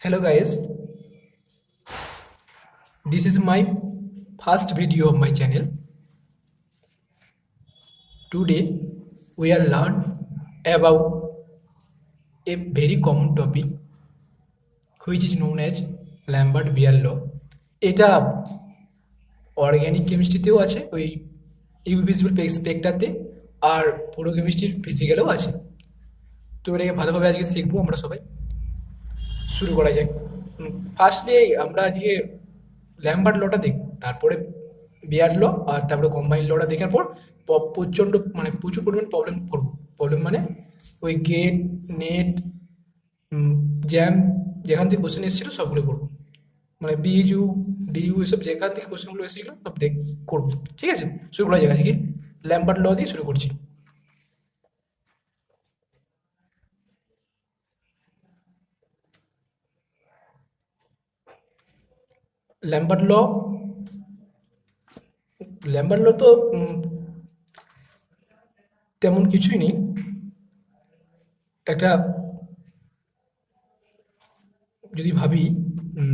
Hello guys, this is my first video of my channel. Today we are learn about a very common topic which is known as Lambert-Beer law. এটা organic কেমিস্ট্রিতেও আছে ওই ইউভিজিবল স্পেকটাতে, আর পুরো কেমিস্ট্রির ফিজিক্যালেও আছে। তো এটাকে ভালোভাবে আজকে শিখবো আমরা সবাই। শুরু করা যাক। ফার্স্টলি আমরা আজকে ল্যাম্বার্ট লটা দেখব, তারপরে বিয়ার ল, আর তারপরে কম্বাইন লটা দেখার পর প্রচণ্ড প্রচুর পরিমাণ প্রবলেম করবো। প্রবলেম মানে ওই গেট নেট জ্যাম যেখান থেকে কোশ্চেন এসেছিলো সবগুলো করবো, মানে বিইউ ডিইউ এসব যেখান থেকে কোশ্চেনগুলো এসেছিলো সব করবো। ঠিক আছে, শুরু করা যাক। আজকে ল্যাম্বার্ট ল দিয়ে শুরু করছি। ল্যাম্বার্ট ল ল্যাম্বার্ট ল তো তেমন কিছুই নেই। একটা যদি ভাবি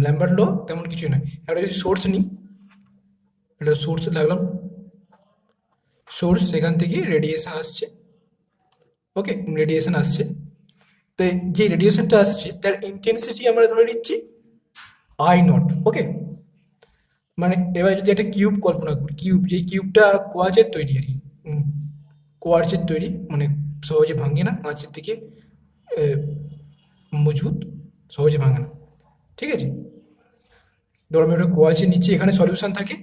ল্যাম্বার্ট ল তেমন কিছুই নয়। একটা যদি সোর্স নিই, একটা সোর্স লাগলাম, সোর্স সেখান থেকে রেডিয়েশন আসছে। ওকে, রেডিয়েশন আসছে, তো যে রেডিয়েশনটা আসছে তার ইন্টেন্সিটি আমরা ধরে নিচ্ছি আই নট। ওকে, মানে এবার যদি একটা কিউব কল্পনা করি, যেই কিউবটা কোয়ার্চের তৈরি আর কি, কোয়ার্চের তৈরি, মানে সহজে ভাঙে না, কাঁচের থেকে মজবুত, সহজে ভাঙে না। ঠিক আছে, ধরো আমি ওটা কোয়ার্চের নিচে, এখানে সলিউশন থাকে,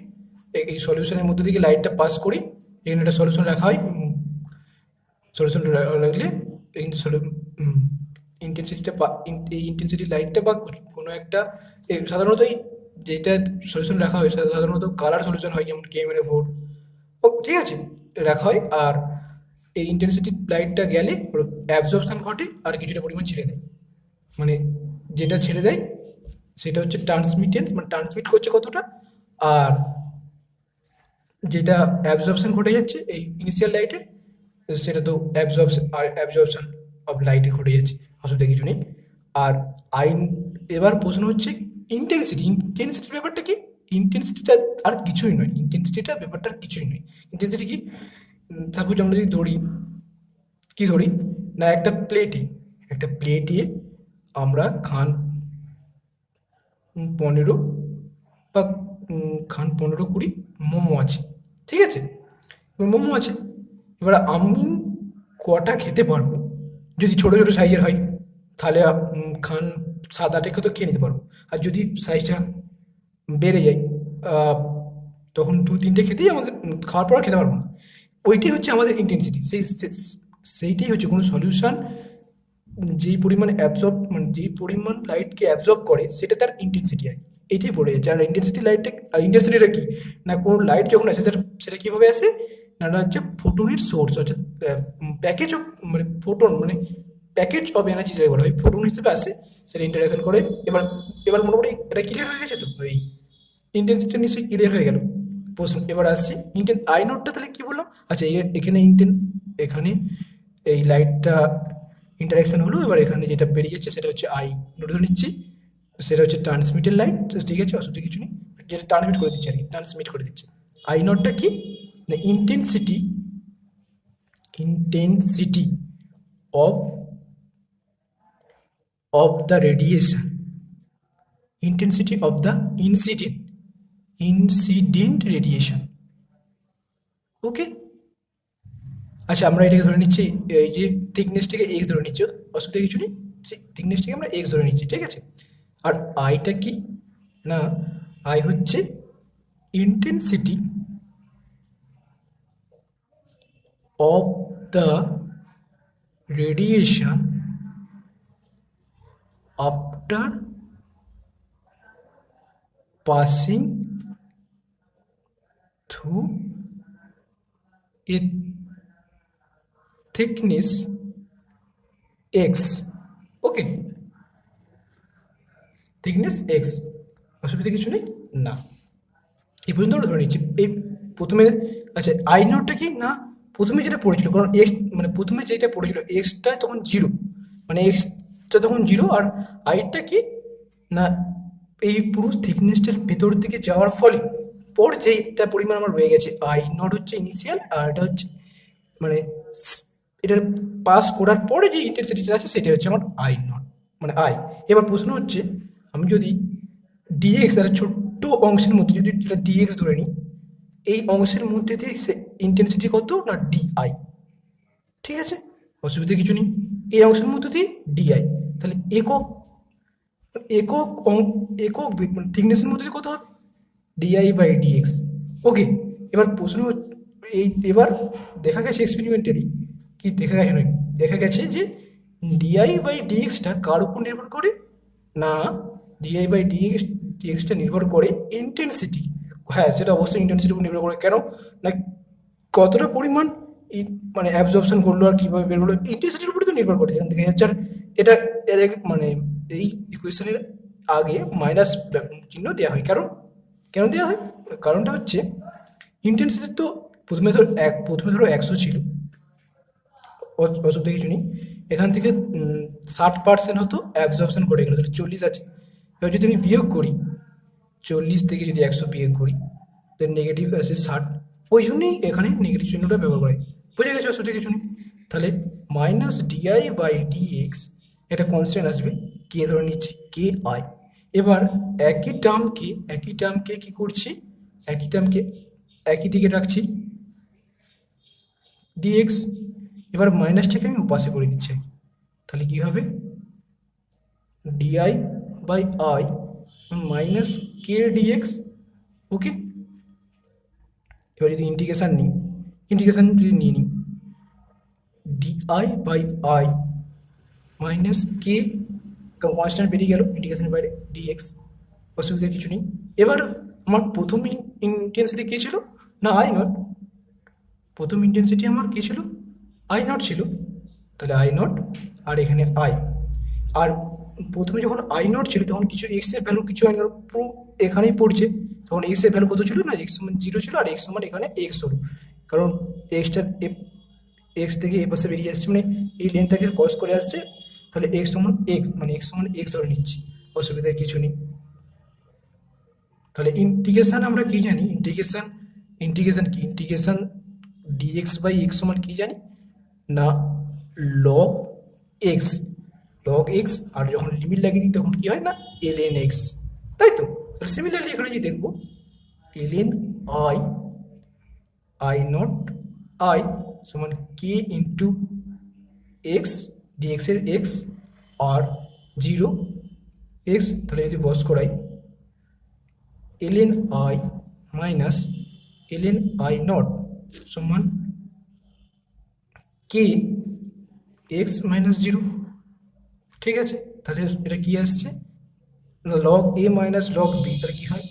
এই সলিউশনের মধ্যে থেকে লাইটটা পাস করি, এখানে একটা সলিউশন রাখা হয়। সলিউশন রাখলে ইন্টেন্সিটিটা এই ইন্টেন্সিটি লাইটটা বা কোনো একটা সাধারণত এই যেটা সলিউশন রাখা হয় সাধারণত কালার সলিউশন হয়, যেমন KMnO4। ও ঠিক আছে, রাখা হয়। আর এই ইন্টেন্সিটি লাইটটা গেলে অ্যাবজর্পশন ঘটে আর কিছুটা পরিমাণ ছেড়ে দেয়। মানে যেটা ছেড়ে দেয় সেটা হচ্ছে ট্রান্সমিটেন্স, মানে ট্রান্সমিট করছে কতটা, আর যেটা অ্যাবজর্পশন ঘটে যাচ্ছে এই ইনিশিয়াল লাইটের, সেটা তো অ্যাবজর্পশন অফ লাইটে ঘটে যাচ্ছে, অসুবিধা কিছু নেই। আর আইন, এবার প্রশ্ন হচ্ছে ইন্টেন্সিটির ব্যাপারটা কি? ইন্টেন্সিটিটা আর কিছুই নয়, ইন্টেন্সিটিটা ব্যাপারটা আর কিছুই নয়। ইন্টেন্সিটি কি? সাপোজ আমরা যদি ধরি, কি ধরি না, একটা প্লেটে আমরা খান 15 বা খান 15-20 মোমো আছে। ঠিক আছে, মোমো আছে, এবার আমি কটা খেতে পারবো? যদি ছোটো ছোটো সাইজের হয় তাহলে খান 7-8 তো খেয়ে নিতে পারবো। আর যদি সাইজটা বেড়ে যায় তখন 2-3টে খেতেই আমাদের খাওয়ার পর আর খেতে পারবো না। ওইটাই হচ্ছে আমাদের ইন্টেন্সিটি। সেইটাই হচ্ছে কোনো সলিউশন যেই পরিমাণ মানে যেই পরিমাণ লাইটকে অ্যাবজর্ব করে সেটা তার ইন্টেন্সিটি হয়। এইটাই পড়ে যাচ্ছে। আর ইন্টেন্সিটিটা কি না, কোনো লাইট যখন আসে সেটা কীভাবে আসে না, এটা হচ্ছে ফোটনের সোর্স, অর্থাৎ প্যাকেজ অফ, মানে ফোটন, মানে প্যাকেজ অফ এনার্জি যেটা বলা হয়, ফোটন হিসেবে আসে, সেটা ইন্টারাকশন করে। এবার এবার মোটামুটি এটা ক্লিয়ার হয়ে গেছে তো? ওই ইন্টেন্সিটিটা নিশ্চয়ই ক্লিয়ার হয়ে গেল। প্রশ্ন এবার আসছে আই নোটটা তাহলে কি বললাম? আচ্ছা, এখানে এখানে এই লাইটটা ইন্টারাকশন হলো, এবার এখানে যেটা বেরিয়ে যাচ্ছে সেটা হচ্ছে আই নোট ধরে নিচ্ছি, সেটা হচ্ছে ট্রান্সমিটেড লাইট। ঠিক আছে, অসুবিধা কিছু নেই, যেটা ট্রান্সমিট করে দিচ্ছে আর কি, ট্রান্সমিট করে দিচ্ছে। আই নটটা কি না, intensity of the radiation, intensity of the incident radiation. Okay, আচ্ছা আমরা এটাকে ধরে নিচ্ছি, এই যে থিকনেসটাকে এক্স ধরে নিচ্ছি, অসুবিধা কিছু নেই, থিকনেসটাকে আমরা এক্স ধরে নিচ্ছি। ঠিক আছে, আর আইটা কি না, আই হচ্ছে intensity of the radiation after passing through a thickness x। Okay, thickness x, অসুবিধা কিছু নেই না, এই পর্যন্ত আমরা ধরে নিচ্ছি। এই প্রথমে, আচ্ছা আই নোটটা কি না, প্রথমে যেটা পড়েছিল, কারণ এক্স মানে প্রথমে যেটা পড়েছিল এক্সটা তখন জিরো, মানে এক্সটা তখন জিরো, আর আইটা কি না এই পুরো থিকনেসটার ভেতর দিকে যাওয়ার ফলে পর যেটা পরিমাণ আমার রয়ে গেছে আই নট হচ্ছে ইনিশিয়াল, আর এটা হচ্ছে মানে এটার পাস করার পরে যে ইন্টেন্সিটিটা আছে সেটা হচ্ছে আমার আই নট, মানে আই। এবার প্রশ্ন হচ্ছে আমি যদি ডিএক্স একটা ছোট্ট অংশের মধ্যে যদি এটা ডিএক্স ধরে নিই, এই অংশের মধ্যে দিয়ে সে ইন্টেন্সিটি কত না ডিআই, ঠিক আছে, অসুবিধা কিছু নেই। এই অংশের মধ্যে দিয়ে ডিআই, তাহলে একক একক একক থিকনেসের মধ্যে দিয়ে কত হবে ডিআই বাই ডিএক্স। ওকে, এবার প্রশ্ন এবার দেখা গেছে এক্সপেরিমেন্টালি, কি দেখা গেছে নয়, দেখা গেছে যে ডিআই বাই ডিএক্সটা কার উপর নির্ভর করে না, ডিআই বাই ডিএক্সটা নির্ভর করে ইন্টেন্সিটি। হ্যাঁ, সেটা অবশ্যই ইন্টেন্সিটির উপর নির্ভর করে। কেন না কতটা পরিমাণ মানে অ্যাবজর্পশন করলো আর কীভাবে বের হলো ইন্টেন্সিটির উপরে তো নির্ভর করে। যেখান থেকে হচ্ছে আর এটা মানে এই ইকুয়েশনের আগে মাইনাস চিহ্ন দেওয়া হয়। কারণ কেন দেওয়া হয়, কারণটা হচ্ছে ইন্টেন্সিটি তো প্রথমে ধরো 100 ছিল, অসুবিধা কিছু নেই। এখান থেকে 60% হতো অ্যাবজর্পশন করে গেলো, তাহলে 40 আছে। এবার যদি আমি বিয়োগ করি 40 থেকে যদি 100 বিয়োগ করি তো নেগেটিভ আছে 60, ওই জন্যই এখানে নেগেটিভ চিহ্নটা ব্যবহার করে। বুঝে গেছে, অসুবিধা কিছু নেই। তাহলে মাইনাস ডিআই বাই ডিএক্স একটা কনস্ট্যান্ট আসবে, কে ধরে নিচ্ছি কে আই। এবার একই টার্মকে কি করছি, একই টার্মকে একই দিকে রাখছি ডিএক্স, এবার মাইনাসটাকে আমি উপাসে করে দিচ্ছি। তাহলে কি হবে DI by I minus K DX. Okay, এবার যদি ইন্টিগ্রেশন যদি নিয়ে নিই DI by I minus K, constant বেরিয়ে গেল ইন্টিগ্রেশনের বাইরে ডিএক্স, অসুবিধা কিছু নেই। এবার আমার প্রথম ইন্টেন্সিটি কী ছিল না আই নট, প্রথম ইন্টেন্সিটি আমার কী ছিল আই নট ছিল, তাহলে আই নট আর এখানে আই। আর প্রথমে যখন আই নট ছিল তখন কিছু এক্স এর ভ্যালু কিছু আই নট পুরো এখানেই পড়ছে, তখন এক্স এর ভ্যালু কত ছিল না এক্স সমান 0 ছিল, আর এক্স সমান এখানে এক্স হলো, কারণ এক্সটা এক্স থেকে এ পাশে বেরিয়ে আসছে, মানে এই লেন্থটাকে ক্রস করে আসছে, তাহলে এক্স সমান এক্স মানে এক্স সমান এক্স ধরে নিচ্ছি, অসুবিধার কিছু নেই। তাহলে ইন্টিগ্রেশন আমরা কি জানি, ইন্টিগ্রেশন কি, ইন্টিগ্রেশন ডিএক্স বাই এক্স সমান কি জানি না লগ এক্স, আর যখন লিমিট লাগিয়ে দিই তখন কি হয় না ln এক্স, তাই তো। তাহলে সিমিলারলি এখানে যদি দেখবো ln আই নট আই সমান কে ইন্টু এক্স, ডিএক্স এর এক্স আর 0 এক্স, তাহলে যদি বস করাই ln I minus ln I not সমান কে এক্স মাইনাস 0, ঠিক আছে। তাহলে এটা কি আসছে লগ এ মাইনাস লগ বি, তাহলে কি হয়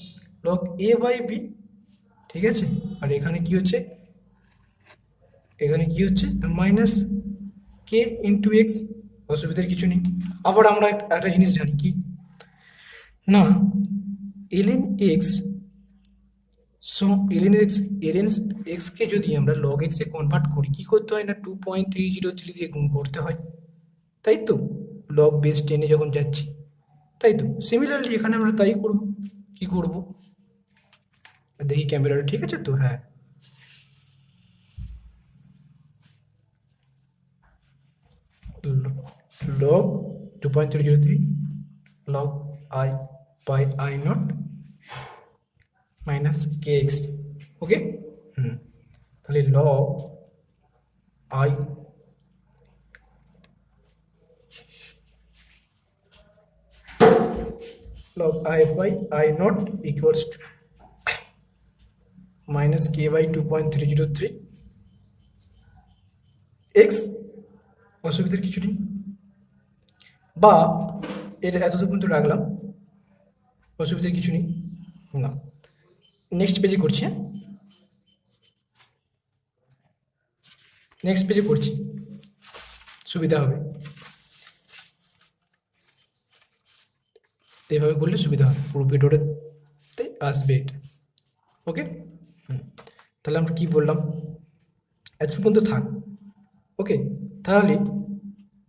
লগ এ বাই বি, ঠিক আছে। আর এখানে কি হচ্ছে মাইনাস কে ইন্টু এক্স, অসুবিধার কিছু নেই। আবার আমরা একটা জিনিস জানি কি না ln এক্স কে যদি আমরা লগ এক্সে কনভার্ট করি কি করতে হয় না 2.303 দিয়ে গুণ করতে হয়, তাই তো, লগ বেস 10 যখন যাচ্ছি, তাই তো। সিমিলারলি এখানে আমরা তাই করব, কি করব দেখি ক্যামেরাটা ঠিক আছে তো, হ্যাঁ log 2.303 log I by I not minus K X. Okay, তাহলে log I log I by I naught equals to minus k by 2.303 x, অসুবিধার কিছু নেই, বা এটা এতদূর পর্যন্ত রাখলাম, অসুবিধার কিছু নেই না। নেক্সট পেজে করছি, নেক্সট পেজে করছি, সুবিধা হবে, এইভাবে করলে সুবিধা হবে, পুরো ভিডিওটাতে আসবে এটা। ওকে, তাহলে আমরা কি বললাম এত পর্যন্ত থাক। ওকে, তাহলে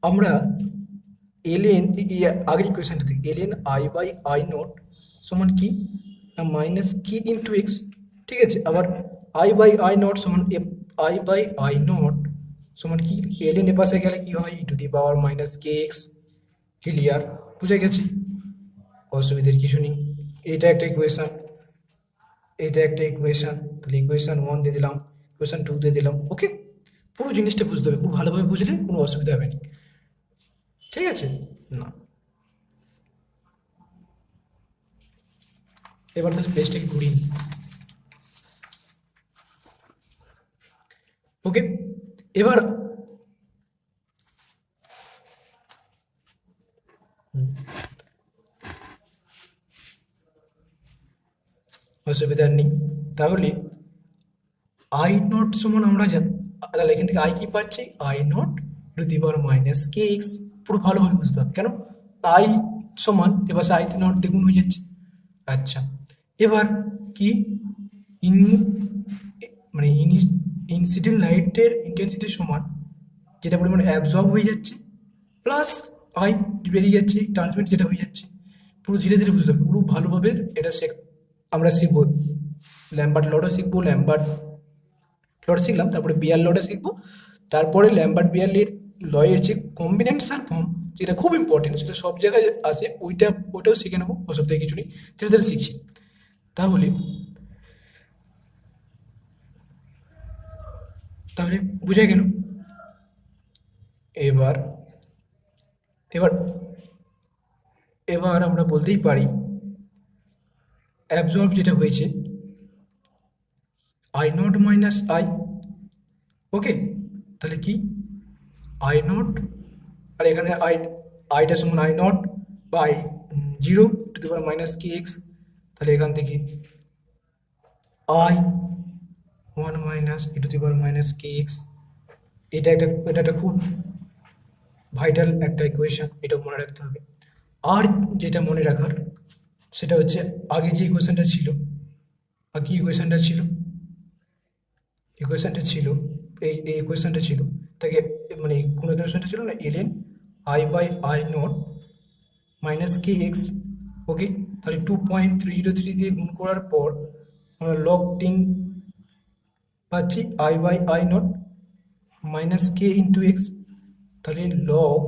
আমরা এলএন, আগের ইকুয়েশনটা থেকে LN I by I not সমান কি না মাইনাস কি ইন্টু এক্স। ঠিক আছে, আবার আই বাই আই নট সমান আই বাই আই নট সমান কি এলএন এ পাশে গেলে কি হয় two the power minus K x. Clear, বুঝে গেছি, অসুবিধার কিছু নেই। এটা একটা ইকুয়েশন, এটা একটা ইকুয়েশন, তাহলে ইকুয়েশন 1 দিয়ে দিলাম, ইকুয়েশন 2 দিয়ে দিলাম। ওকে, পুরো জিনিসটা বুঝতে হবে, খুব ভালোভাবে বুঝলে কোনো অসুবিধা হবে না। ঠিক আছে, না এবার তাহলে পেজটাকে ঘুরিয়ে নিই। ওকে, এবার অসুবিধা নেই। তাহলে আই নট সমান আমরা তাহলে এখান থেকে আই কি পাচ্ছি, I not to the power minus K x. পুরো ভালোভাবে বুঝতে হবে, কেন আই সমান এবার আই নট দ্বিগুণ হয়ে যাচ্ছে। আচ্ছা, এবার কি ইন মানে ইনসিডেন্ট লাইটের ইন্টেন্সিটির সমান যেটা পরিমাণ অ্যাবজর্ব হয়ে যাচ্ছে প্লাস আই বেরিয়ে যাচ্ছে, ট্রান্সমিট যেটা হয়ে যাচ্ছে। পুরো ধীরে ধীরে বুঝতে হবে, পুরো ভালোভাবে এটা আমরা শিখবো। ল্যাম্বার্ট লটা শিখবো, ল্যাম্বার্ট লট শিখলাম, তারপরে বিয়ার লটা শিখবো, তারপরে ল্যাম্বার্ট বিয়ারলির লয়ের যে কম্বিনেশন ফর্ম যেটা খুব ইম্পর্টেন্ট, সেটা সব জায়গায় আসে, ওইটাও শিখে নেবো, অসুবিধা কিছু নেই, ধীরে ধীরে শিখছি। তাহলে তাহলে বুঝে গেল। এবার এবার এবার আমরা বলতেই পারি অ্যাবজর্ব যেটা হয়েছে I not minus I. Okay, তাহলে কি আই নট, আর এখানে আইটা সমান I naught by zero to the power minus K X. তাহলে এখান থেকে I one minus E to the power minus K X. এটা একটা খুব ভাইটাল একটা ইকুয়েশন, এটা মনে রাখতে হবে। আর যেটা মনে রাখার সেটা হচ্ছে আগে যে ইকুয়েশনটা ছিল, আর কি ইকুয়েশনটা ছিল, ইকুয়েশনটা ছিল এই ইকুয়েশনটা ছিল তাকে, মানে কোন ইকুয়েশনটা ছিল না, LN I by I not minus K X. Okay, তাহলে 2.303 দিয়ে গুণ করার পর আমরা লগ 10 পাচ্ছি I by I not minus K into X. তাহলে log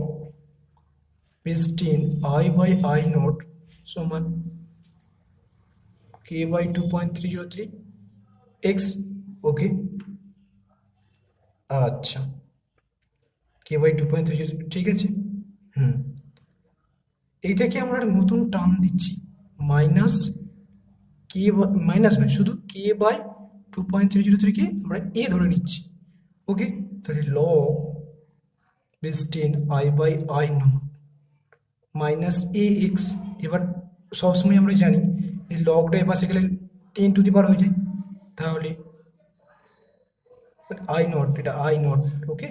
10 I by I not সমান কে বাই 2.303 এক্স। ওকে, আচ্ছা, কে বাই 2.3, ঠিক আছে। হুম, এইটাকে আমরা একটা নতুন টার্ম দিচ্ছি, মাইনাস কে, মাইনাস নয়, শুধু কে বাই 2.303 কে আমরা এ ধরে নিচ্ছি। ওকে, তাহলে log 10 I by I not minus A X. এবার সবসময় আমরা জানি এই লগটা এ পাশে গেলে 10 টু দি পাওয়ার হয়ে যায়, তাহলে আই নট, এটা I naught. Okay,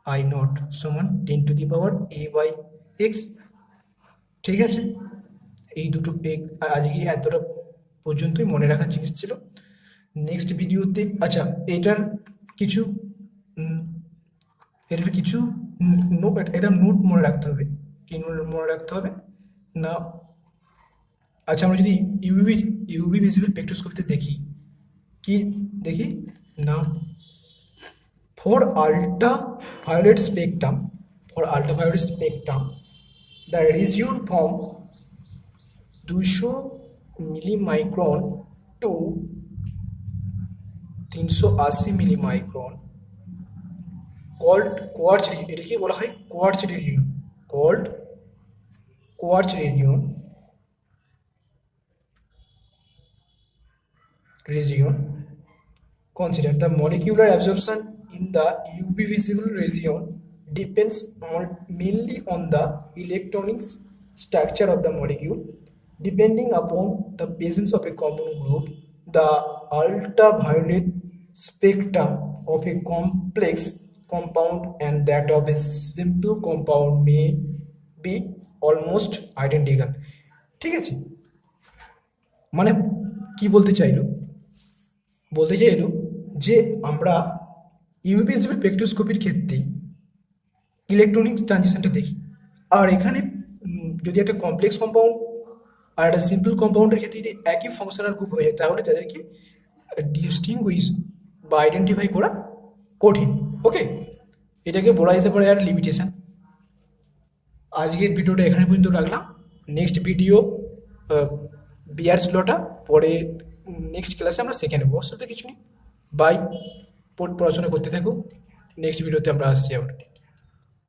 I not সমান 10 to the power A by X. ঠিক আছে, এই দুটো আজকে এতটা পর্যন্তই মনে রাখার জিনিস ছিল। নেক্সট ভিডিওতে, আচ্ছা, এটার কিছু উম, এটার কিছু নোট, এটা নোট মনে রাখতে হবে। কি নোট মনে রাখতে হবে না, আচ্ছা, আমরা যদি ইউভি ভিজিবল স্পেকট্রোস্কোপিতে দেখি, কি দেখি না, for ultraviolet spectrum, the region from 200 millimicron to 380 millimicron quartz region, এটাকে বলা হয় quartz region, quartz region. Consider the molecular absorption in the UV visible region depends mainly on the electronic structure of the molecule. Depending upon the presence of a common group, the ultraviolet spectrum of a complex compound and that of a simple compound may be almost identical. ঠিক আছে, মানে কি বলতে চাইলো যে আমরা UV visible স্পেকট্রোস্কোপির ক্ষেত্রে electronic ট্রানজিশনটা দেখি, আর এখানে যদি একটা কমপ্লেক্স কম্পাউন্ড আর একটা সিম্পল কম্পাউন্ডের ক্ষেত্রে যদি একই ফাংশনাল গ্রুপ হয়ে যায় তাহলে তাদেরকে ডিস্টিংগুইশ বা আইডেন্টিফাই করা কঠিন। ওকে, এটাকে বলা যেতে পারে আর লিমিটেশন। আজকের ভিডিওটা এখানে পর্যন্ত রাখলাম। নেক্সট ভিডিও বিয়ার্স লটা পরে নেক্সট ক্লাসে আমরা শিখে নেবো, অসুবিধা কিছু নেই। বাই, পড়াশোনা করতে থাকো। নেক্সট ভিডিওতে আমরা আসছি আবার।